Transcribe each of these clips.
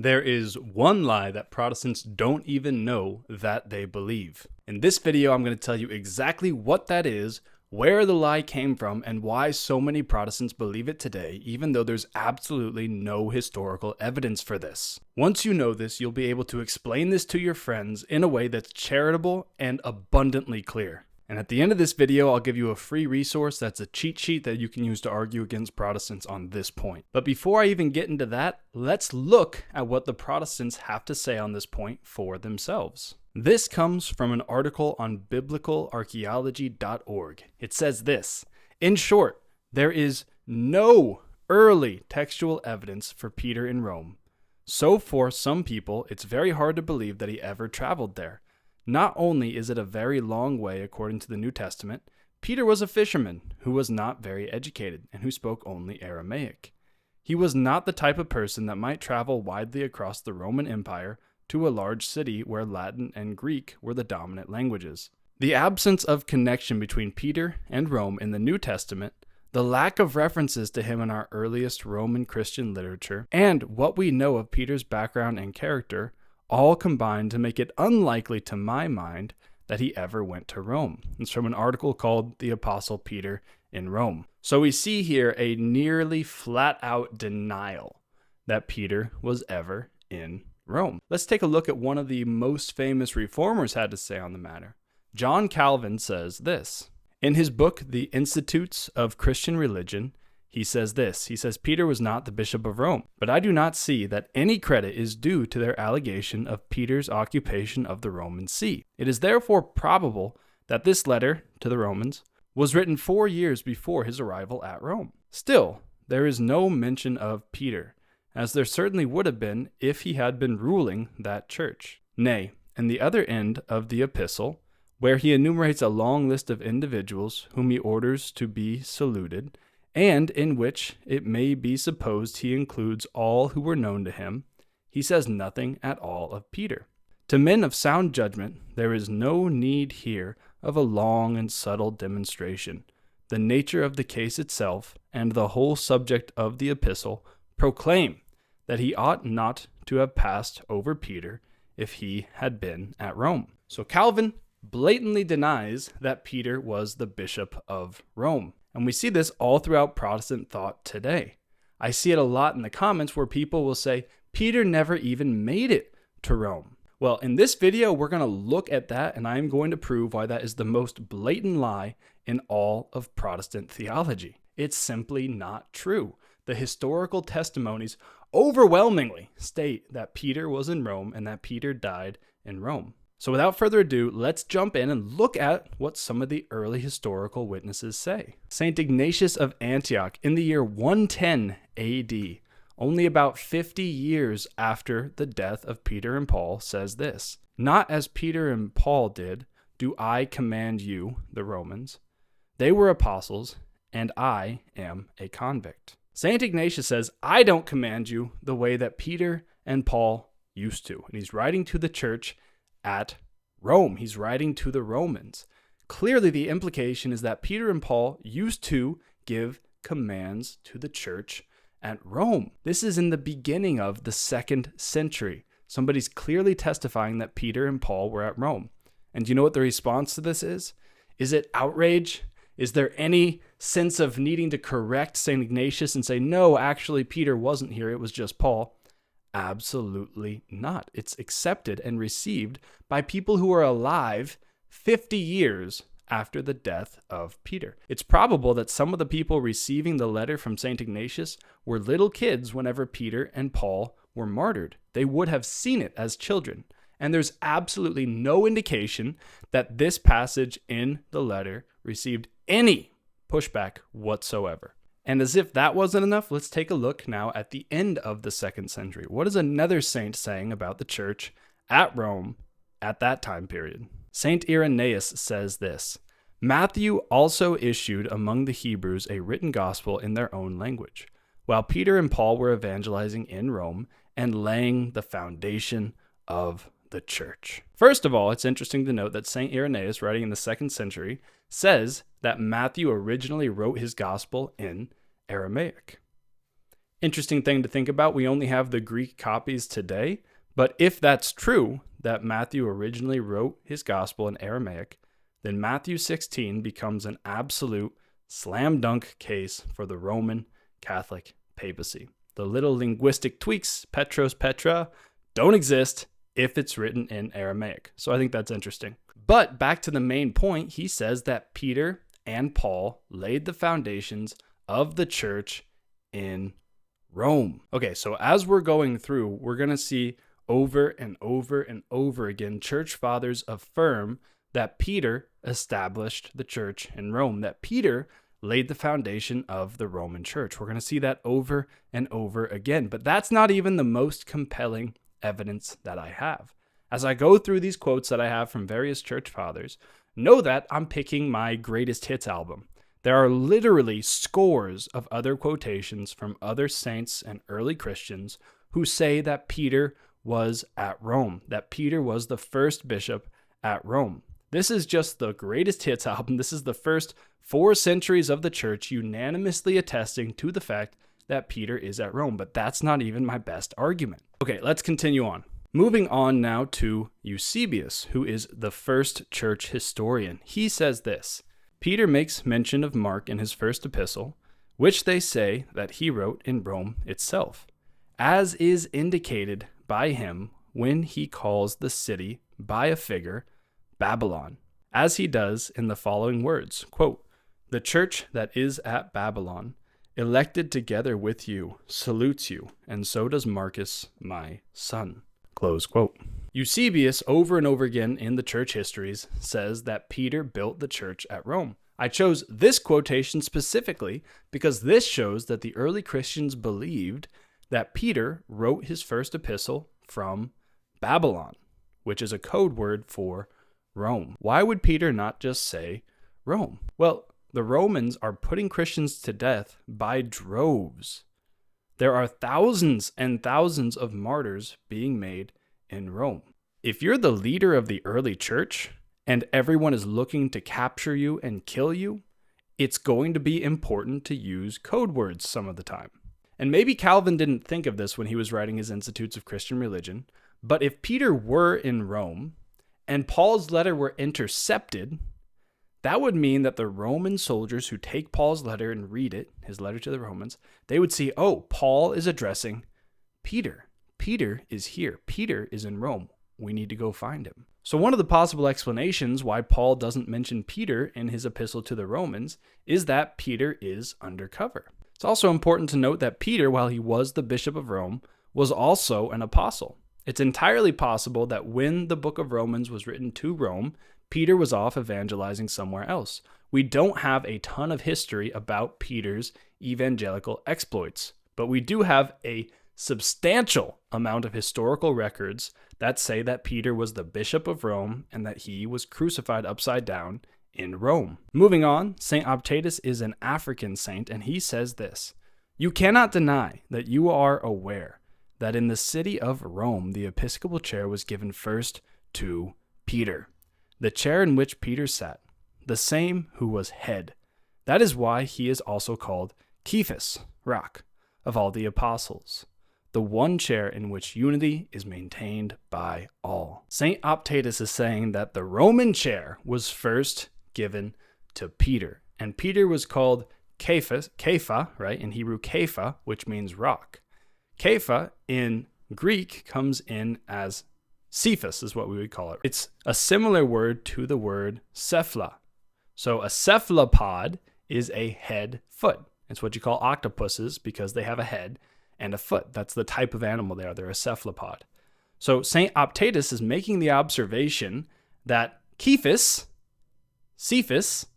There is one lie that Protestants don't even know that they believe. In this video, I'm going to tell you exactly what that is, where the lie came from, and why so many Protestants believe it today, even though there's absolutely no historical evidence for this. Once you know this, you'll be able to explain this to your friends in a way that's charitable and abundantly clear. And at the end of this video, I'll give you a free resource that's a cheat sheet that you can use to argue against Protestants on this point. But before I even get into that, let's look at what the Protestants have to say on this point for themselves. This comes from an article on biblicalarchaeology.org. It says this: in short, there is no early textual evidence for Peter in Rome. So for some people, it's very hard to believe that he ever traveled there. Not only is it a very long way according to the New Testament, Peter was a fisherman who was not very educated and who spoke only Aramaic. He was not the type of person that might travel widely across the Roman Empire to a large city where Latin and Greek were the dominant languages. The absence of connection between Peter and Rome in the New Testament, the lack of references to him in our earliest Roman Christian literature, and what we know of Peter's background and character all combined to make it unlikely to my mind that he ever went to Rome. It's from an article called The Apostle Peter in Rome. So we see here a nearly flat-out denial that Peter was ever in Rome. Let's take a look at one of the most famous reformers had to say on the matter. John Calvin says this. In his book, The Institutes of Christian Religion, he says this. He says, Peter was not the bishop of Rome, but I do not see that any credit is due to their allegation of Peter's occupation of the Roman see. It is therefore probable that this letter to the Romans was written 4 years before his arrival at Rome. Still, there is no mention of Peter, as there certainly would have been if he had been ruling that church. Nay, in the other end of the epistle, where he enumerates a long list of individuals whom he orders to be saluted, and in which it may be supposed he includes all who were known to him, he says nothing at all of Peter. To men of sound judgment, there is no need here of a long and subtle demonstration. The nature of the case itself and the whole subject of the epistle proclaim that he ought not to have passed over Peter if he had been at Rome. So Calvin blatantly denies that Peter was the bishop of Rome. And we see this all throughout Protestant thought today. I see it a lot in the comments where people will say, Peter never even made it to Rome. Well, in this video, we're going to look at that, and I'm going to prove why that is the most blatant lie in all of Protestant theology. It's simply not true. The historical testimonies overwhelmingly state that Peter was in Rome and that Peter died in Rome. So without further ado, let's jump in and look at what some of the early historical witnesses say. St. Ignatius of Antioch in the year 110 AD, only about 50 years after the death of Peter and Paul, says this: Not as Peter and Paul did, do I command you, the Romans. They were apostles, and I am a convict. St. Ignatius says, I don't command you the way that Peter and Paul used to. And he's writing to the church at Rome. He's writing to the Romans. Clearly, the implication is that Peter and Paul used to give commands to the church at Rome. This is in the beginning of the 2nd century. Somebody's clearly testifying that Peter and Paul were at Rome. And you know what the response to this is? Is it outrage? Is there any sense of needing to correct St. Ignatius and say, no, actually, Peter wasn't here, it was just Paul? Absolutely not. It's accepted and received by people who are alive 50 years after the death of Peter. It's probable that some of the people receiving the letter from St. Ignatius were little kids whenever Peter and Paul were martyred. They would have seen it as children. And there's absolutely no indication that this passage in the letter received any pushback whatsoever. And as if that wasn't enough, let's take a look now at the end of the 2nd century. What is another saint saying about the church at Rome at that time period? Saint Irenaeus says this: Matthew also issued among the Hebrews a written gospel in their own language, while Peter and Paul were evangelizing in Rome and laying the foundation of the church. First of all, it's interesting to note that Saint Irenaeus, writing in the 2nd century, says that Matthew originally wrote his gospel in Aramaic. Interesting thing to think about, we only have the Greek copies today, but if that's true, that Matthew originally wrote his gospel in Aramaic, then Matthew 16 becomes an absolute slam dunk case for the Roman Catholic papacy. The little linguistic tweaks, Petros Petra, don't exist if it's written in Aramaic. So I think that's interesting. But back to the main point, he says that Peter and Paul laid the foundations of the church in Rome. Okay, so as we're going through, we're going to see over and over and over again, church fathers affirm that Peter established the church in Rome, that Peter laid the foundation of the Roman church. We're going to see that over and over again, but that's not even the most compelling evidence that I have. As I go through these quotes that I have from various church fathers, know that I'm picking my greatest hits album. There are literally scores of other quotations from other saints and early Christians who say that Peter was at Rome, that Peter was the first bishop at Rome. This is just the greatest hits album. This is the first 4 centuries of the church unanimously attesting to the fact that Peter is at Rome, but that's not even my best argument. Okay, let's continue on. Moving on now to Eusebius, who is the first church historian. He says this: Peter makes mention of Mark in his first epistle, which they say that he wrote in Rome itself, as is indicated by him when he calls the city by a figure, Babylon, as he does in the following words, quote, "The church that is at Babylon, elected together with you, salutes you, and so does Marcus, my son." Close quote. Eusebius, over and over again in the church histories, says that Peter built the church at Rome. I chose this quotation specifically because this shows that the early Christians believed that Peter wrote his first epistle from Babylon, which is a code word for Rome. Why would Peter not just say Rome? Well, the Romans are putting Christians to death by droves. There are thousands and thousands of martyrs being made in Rome. If you're the leader of the early church and everyone is looking to capture you and kill you, it's going to be important to use code words some of the time. And maybe Calvin didn't think of this when he was writing his Institutes of Christian Religion, but if Peter were in Rome and Paul's letter were intercepted, that would mean that the Roman soldiers who take Paul's letter and read it, his letter to the Romans, they would see, oh, Paul is addressing Peter. Peter is here. Peter is in Rome. We need to go find him. So one of the possible explanations why Paul doesn't mention Peter in his epistle to the Romans is that Peter is undercover. It's also important to note that Peter, while he was the bishop of Rome, was also an apostle. It's entirely possible that when the book of Romans was written to Rome, Peter was off evangelizing somewhere else. We don't have a ton of history about Peter's evangelical exploits, but we do have a substantial amount of historical records that say that Peter was the bishop of Rome and that he was crucified upside down in Rome. Moving on, St. Optatus is an African saint, and he says this: "You cannot deny that you are aware that in the city of Rome the episcopal chair was given first to Peter, the chair in which Peter sat, the same who was head. That is why he is also called Cephas, rock, of all the apostles, the one chair in which unity is maintained by all." St. Optatus is saying that the Roman chair was first given to Peter, and Peter was called Kepha, right? In Hebrew, Kepha, which means rock. Kepha in Greek comes in as Cephas, is what we would call it. It's a similar word to the word cephala. So a cephalopod is a head foot. It's what you call octopuses because they have a head and a foot. That's the type of animal they are. They're a cephalopod. So St. Optatus is making the observation that Cephas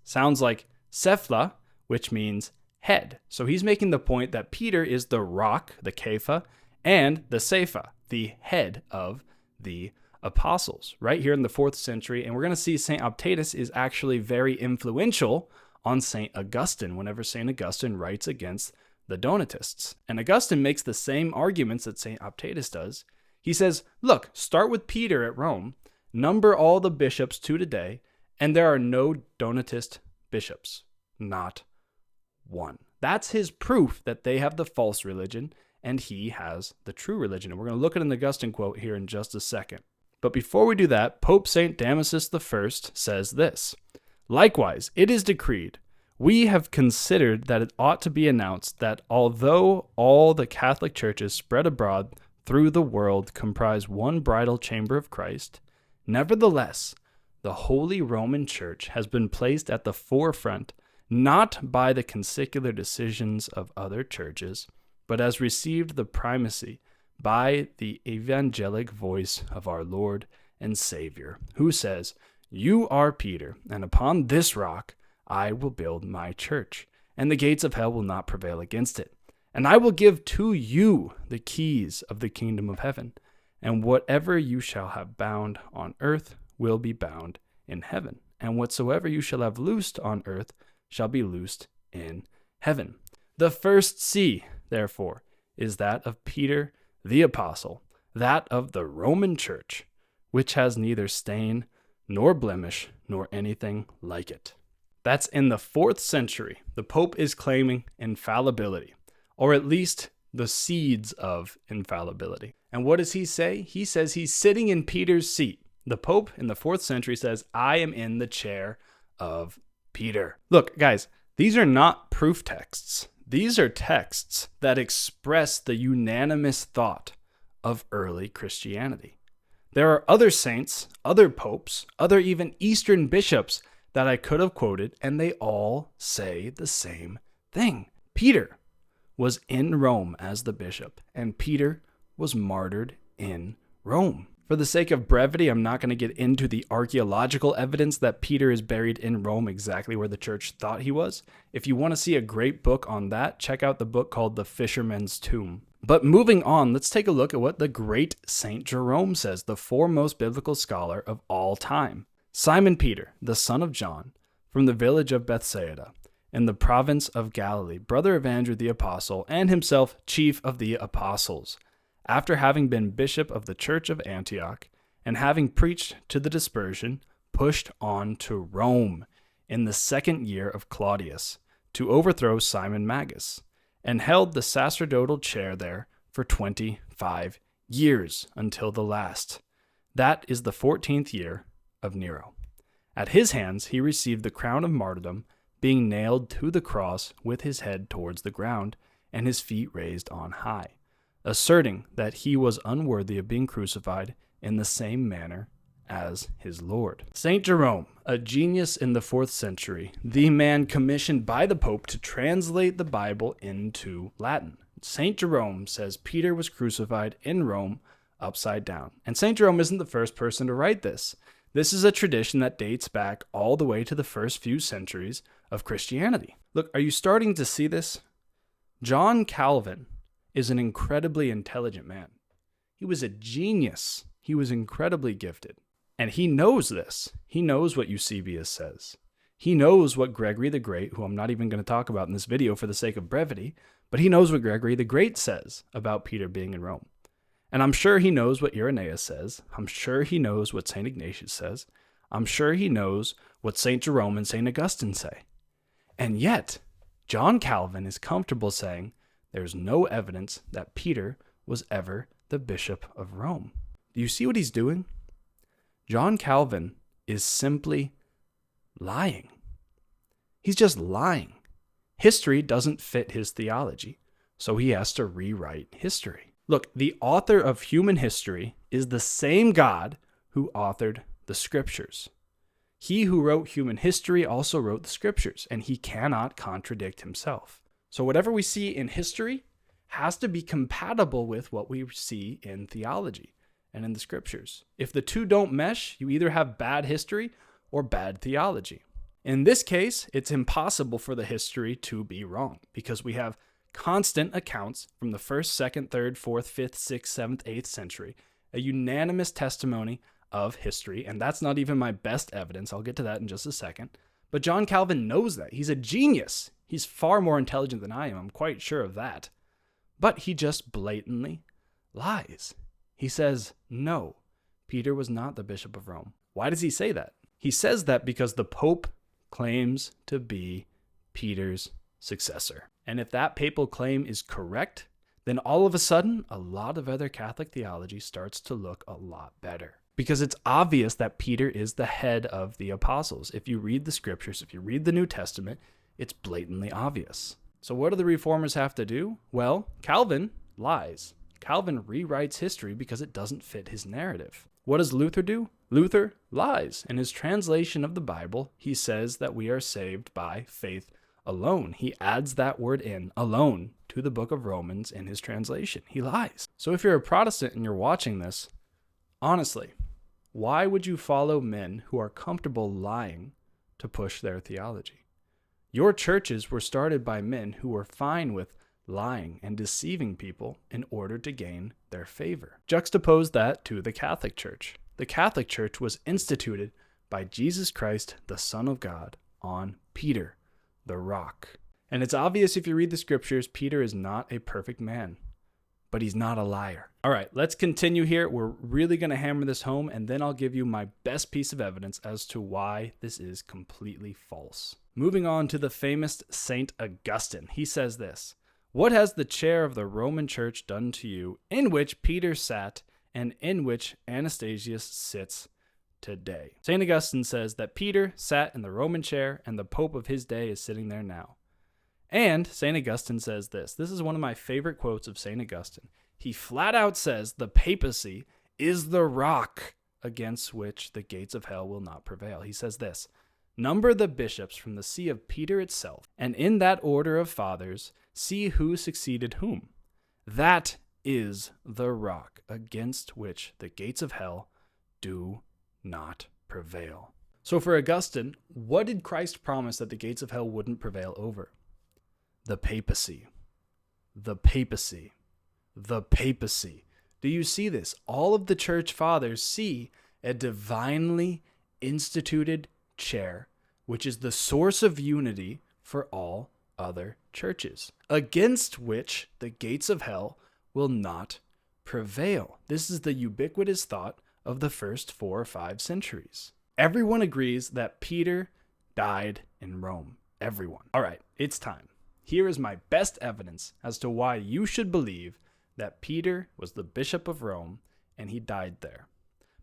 sounds like cephala, which means head. So he's making the point that Peter is the rock, the Kepha, and the Cepha, the head of the apostles, right here in the 4th century. And we're going to see St. Optatus is actually very influential on St. Augustine whenever St. Augustine writes against the Donatists. And Augustine makes the same arguments that St. Optatus does. He says, look, start with Peter at Rome, number all the bishops to today, and there are no Donatist bishops. Not one. That's his proof that they have the false religion and he has the true religion. And we're going to look at an Augustine quote here in just a second. But before we do that, Pope St. Damasus I says this: "Likewise, it is decreed, we have considered that it ought to be announced that although all the Catholic churches spread abroad through the world comprise one bridal chamber of Christ, nevertheless, the Holy Roman Church has been placed at the forefront, not by the consecular decisions of other churches, but has received the primacy by the evangelic voice of our Lord and Savior, who says, 'You are Peter, and upon this rock I will build my church, and the gates of hell will not prevail against it. And I will give to you the keys of the kingdom of heaven, and whatever you shall have bound on earth will be bound in heaven, and whatsoever you shall have loosed on earth shall be loosed in heaven.'" The first C, therefore, is that of Peter the Apostle, that of the Roman Church, which has neither stain nor blemish nor anything like it. That's in the 4th century. The Pope is claiming infallibility, or at least the seeds of infallibility. And what does he say? He says he's sitting in Peter's seat. The Pope in the 4th century says, "I am in the chair of Peter." Look, guys, these are not proof texts. These are texts that express the unanimous thought of early Christianity. There are other saints, other popes, other even Eastern bishops that I could have quoted, and they all say the same thing. Peter was in Rome as the bishop, and Peter was martyred in Rome. For the sake of brevity, I'm not going to get into the archaeological evidence that Peter is buried in Rome exactly where the church thought he was. If you want to see a great book on that, check out the book called The Fisherman's Tomb. But moving on, let's take a look at what the great St. Jerome says, the foremost biblical scholar of all time. "Simon Peter, the son of John, from the village of Bethsaida, in the province of Galilee, brother of Andrew the apostle, and himself chief of the apostles, after having been bishop of the church of Antioch, and having preached to the dispersion, pushed on to Rome in the 2nd year of Claudius, to overthrow Simon Magus, and held the sacerdotal chair there for 25 years, until the last. That is the 14th year of Nero. At his hands he received the crown of martyrdom, being nailed to the cross with his head towards the ground, and his feet raised on high, asserting that he was unworthy of being crucified in the same manner as his Lord." St. Jerome, a genius in the 4th century, the man commissioned by the Pope to translate the Bible into Latin. St. Jerome says Peter was crucified in Rome upside down. And St. Jerome isn't the first person to write this. This is a tradition that dates back all the way to the first few centuries of Christianity. Look, are you starting to see this? John Calvin is an incredibly intelligent man. He was a genius. He was incredibly gifted. And he knows this. He knows what Eusebius says. He knows what Gregory the Great, who I'm not even going to talk about in this video for the sake of brevity, but he knows what Gregory the Great says about Peter being in Rome. And I'm sure he knows what Irenaeus says. I'm sure he knows what St. Ignatius says. I'm sure he knows what St. Jerome and St. Augustine say. And yet, John Calvin is comfortable saying there's no evidence that Peter was ever the Bishop of Rome. Do you see what he's doing? John Calvin is simply lying. He's just lying. History doesn't fit his theology, so he has to rewrite history. Look, the author of human history is the same God who authored the scriptures. He who wrote human history also wrote the scriptures, and he cannot contradict himself. So whatever we see in history has to be compatible with what we see in theology and in the scriptures. If the two don't mesh, you either have bad history or bad theology. In this case, it's impossible for the history to be wrong because we have constant accounts from the 1st, 2nd, 3rd, 4th, 5th, 6th, 7th, 8th century, a unanimous testimony of history, and that's not even my best evidence. I'll get to that in just a second. But John Calvin knows that. He's a genius. He's far more intelligent than I am. I'm quite sure of that. But he just blatantly lies. He says, no, Peter was not the Bishop of Rome. Why does he say that? He says that because the Pope claims to be Peter's successor. And if that papal claim is correct, then all of a sudden, a lot of other Catholic theology starts to look a lot better. Because it's obvious that Peter is the head of the apostles. If you read the scriptures, if you read the New Testament, it's blatantly obvious. So what do the reformers have to do? Well, Calvin lies. Calvin rewrites history because it doesn't fit his narrative. What does Luther do? Luther lies. In his translation of the Bible, he says that we are saved by faith alone. He adds that word in, alone, to the book of Romans in his translation. He lies. So if you're a Protestant and you're watching this, honestly, why would you follow men who are comfortable lying to push their theology? Your churches were started by men who were fine with lying and deceiving people in order to gain their favor. Juxtapose that to the Catholic Church. The Catholic Church was instituted by Jesus Christ, the Son of God, on Peter, the rock. And it's obvious if you read the scriptures, Peter is not a perfect man, but he's not a liar. All right, let's continue here. We're really going to hammer this home, and then I'll give you my best piece of evidence as to why this is completely false. Moving on to the famous Saint Augustine. He says this: "What has the chair of the Roman Church done to you, in which Peter sat and in which Anastasius sits today?" St. Augustine says that Peter sat in the Roman chair and the Pope of his day is sitting there now. And St. Augustine says this. This is one of my favorite quotes of St. Augustine. He flat out says the papacy is the rock against which the gates of hell will not prevail. He says this: "Number the bishops from the see of Peter itself, and in that order of fathers, see who succeeded whom. That is the rock against which the gates of hell do not prevail." So for Augustine, what did Christ promise that the gates of hell wouldn't prevail over? The papacy. The papacy. The papacy. Do you see this? All of the church fathers see a divinely instituted chair, which is the source of unity for all other churches, against which the gates of hell will not prevail. This is the ubiquitous thought of the first 4 or 5 centuries. Everyone agrees that Peter died in Rome. Everyone. All right, it's time. Here is my best evidence as to why you should believe that Peter was the Bishop of Rome and he died there.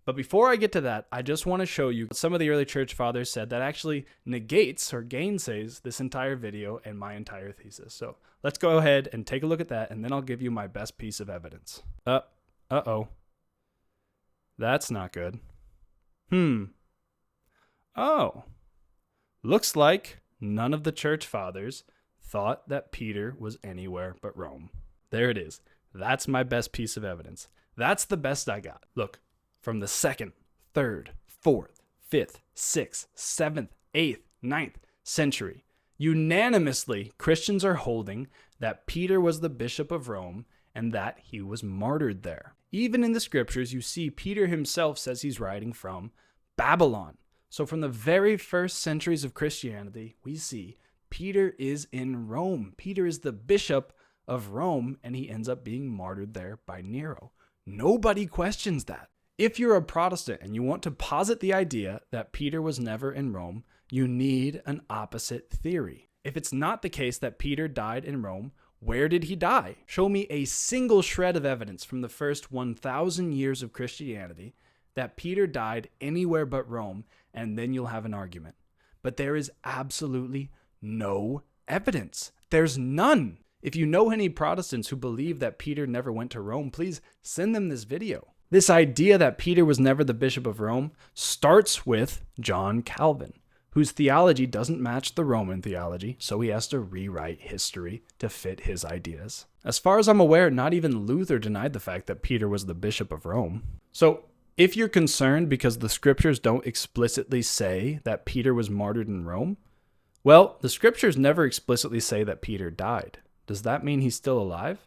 But before I get to that, I just want to show you what some of the early church fathers said that actually negates or gainsays this entire video and my entire thesis. So let's go ahead and take a look at that, and then I'll give you my best piece of evidence. Uh-oh. That's not good. Oh. Looks like none of the church fathers thought that Peter was anywhere but Rome. There it is. That's my best piece of evidence. That's the best I got. Look, from the 2nd, 3rd, 4th, 5th, 6th, 7th, 8th, 9th century, unanimously Christians are holding that Peter was the Bishop of Rome and that he was martyred there. Even in the scriptures, you see Peter himself says he's writing from Babylon. So from the very first centuries of Christianity, we see Peter is in Rome. Peter is the Bishop of Rome, and he ends up being martyred there by Nero. Nobody questions that. If you're a Protestant and you want to posit the idea that Peter was never in Rome, you need an opposite theory. If it's not the case that Peter died in Rome, where did he die? Show me a single shred of evidence from the first 1,000 years of Christianity that Peter died anywhere but Rome, and then you'll have an argument. But there is absolutely no evidence. There's none. If you know any Protestants who believe that Peter never went to Rome, please send them this video. This idea that Peter was never the Bishop of Rome starts with John Calvin, whose theology doesn't match the Roman theology, so he has to rewrite history to fit his ideas. As far as I'm aware, not even Luther denied the fact that Peter was the Bishop of Rome. So if you're concerned because the scriptures don't explicitly say that Peter was martyred in Rome, well, the scriptures never explicitly say that Peter died. Does that mean he's still alive?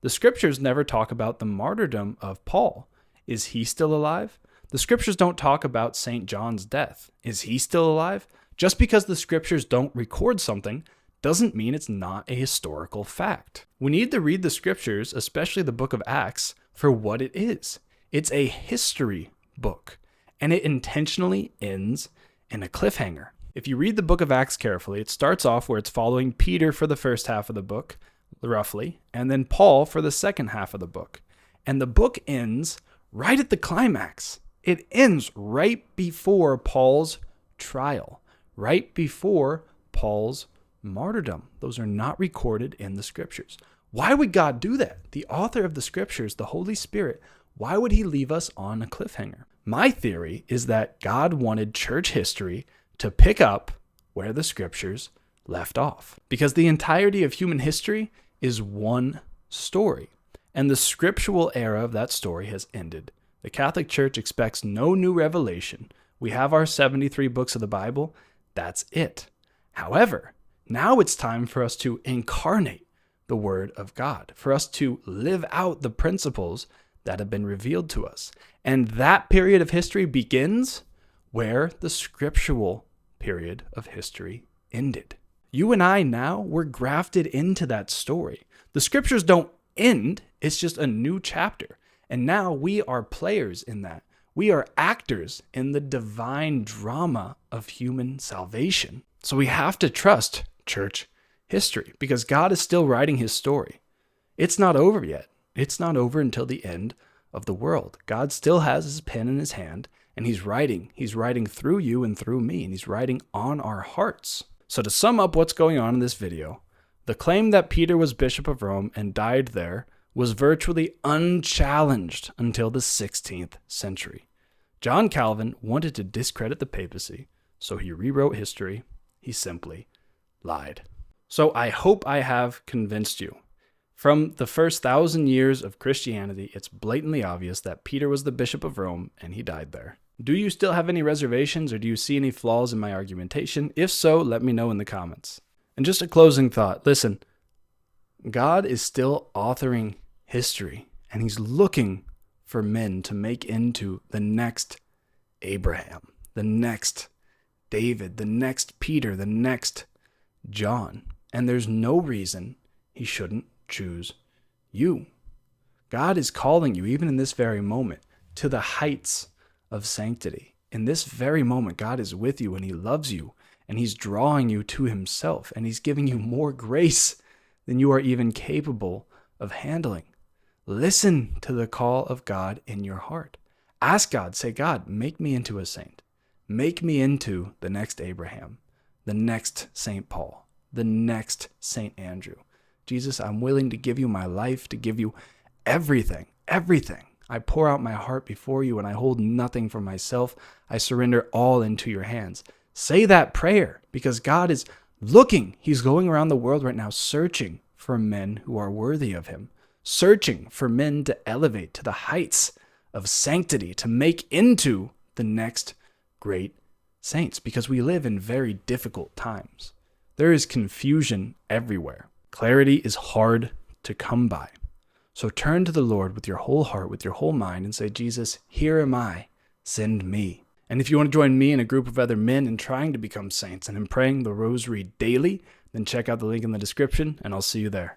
The scriptures never talk about the martyrdom of Paul. Is he still alive? The scriptures don't talk about St. John's death. Is he still alive? Just because the scriptures don't record something doesn't mean it's not a historical fact. We need to read the scriptures, especially the book of Acts, for what it is. It's a history book, and it intentionally ends in a cliffhanger. If you read the book of Acts carefully, it starts off where it's following Peter for the first half of the book, roughly, and then Paul for the second half of the book. And the book ends right at the climax. It ends right before Paul's trial, right before Paul's martyrdom. Those are not recorded in the scriptures. Why would God do that? The author of the scriptures, the Holy Spirit, why would he leave us on a cliffhanger? My theory is that God wanted church history to pick up where the scriptures left off, because the entirety of human history is one story, and the scriptural era of that story has ended. The Catholic Church expects no new revelation. We have our 73 books of the Bible. That's it. However, now it's time for us to incarnate the Word of God, for us to live out the principles that have been revealed to us. And that period of history begins where the scriptural period of history ended. You and I now, we're grafted into that story. The scriptures don't end, it's just a new chapter. And now we are players in that. We are actors in the divine drama of human salvation. So we have to trust church history because God is still writing his story. It's not over yet. It's not over until the end of the world. God still has his pen in his hand and he's writing. He's writing through you and through me, and he's writing on our hearts. So to sum up what's going on in this video, the claim that Peter was Bishop of Rome and died there was virtually unchallenged until the 16th century. John Calvin wanted to discredit the papacy, so he rewrote history. He simply lied. So I hope I have convinced you. From the first 1,000 years of Christianity, it's blatantly obvious that Peter was the Bishop of Rome and he died there. Do you still have any reservations, or do you see any flaws in my argumentation? If so, let me know in the comments. And just a closing thought. Listen, God is still authoring history, and he's looking for men to make into the next Abraham, the next David, the next Peter, the next John. And there's no reason he shouldn't choose you. God is calling you, even in this very moment, to the heights of sanctity. In this very moment, God is with you and he loves you, and he's drawing you to himself, and he's giving you more grace than you are even capable of handling. Listen to the call of God in your heart. Ask God, say, God, make me into a saint. Make me into the next Abraham, the next St. Paul, the next St. Andrew. Jesus, I'm willing to give you my life, to give you everything, everything. I pour out my heart before you and I hold nothing for myself. I surrender all into your hands. Say that prayer because God is looking. He's going around the world right now searching for men who are worthy of him, searching for men to elevate to the heights of sanctity, to make into the next great saints, because we live in very difficult times. There is confusion everywhere. Clarity is hard to come by. So turn to the Lord with your whole heart, with your whole mind, and say, Jesus, here am I, send me. And if you want to join me and a group of other men in trying to become saints and in praying the rosary daily, then check out the link in the description, and I'll see you there.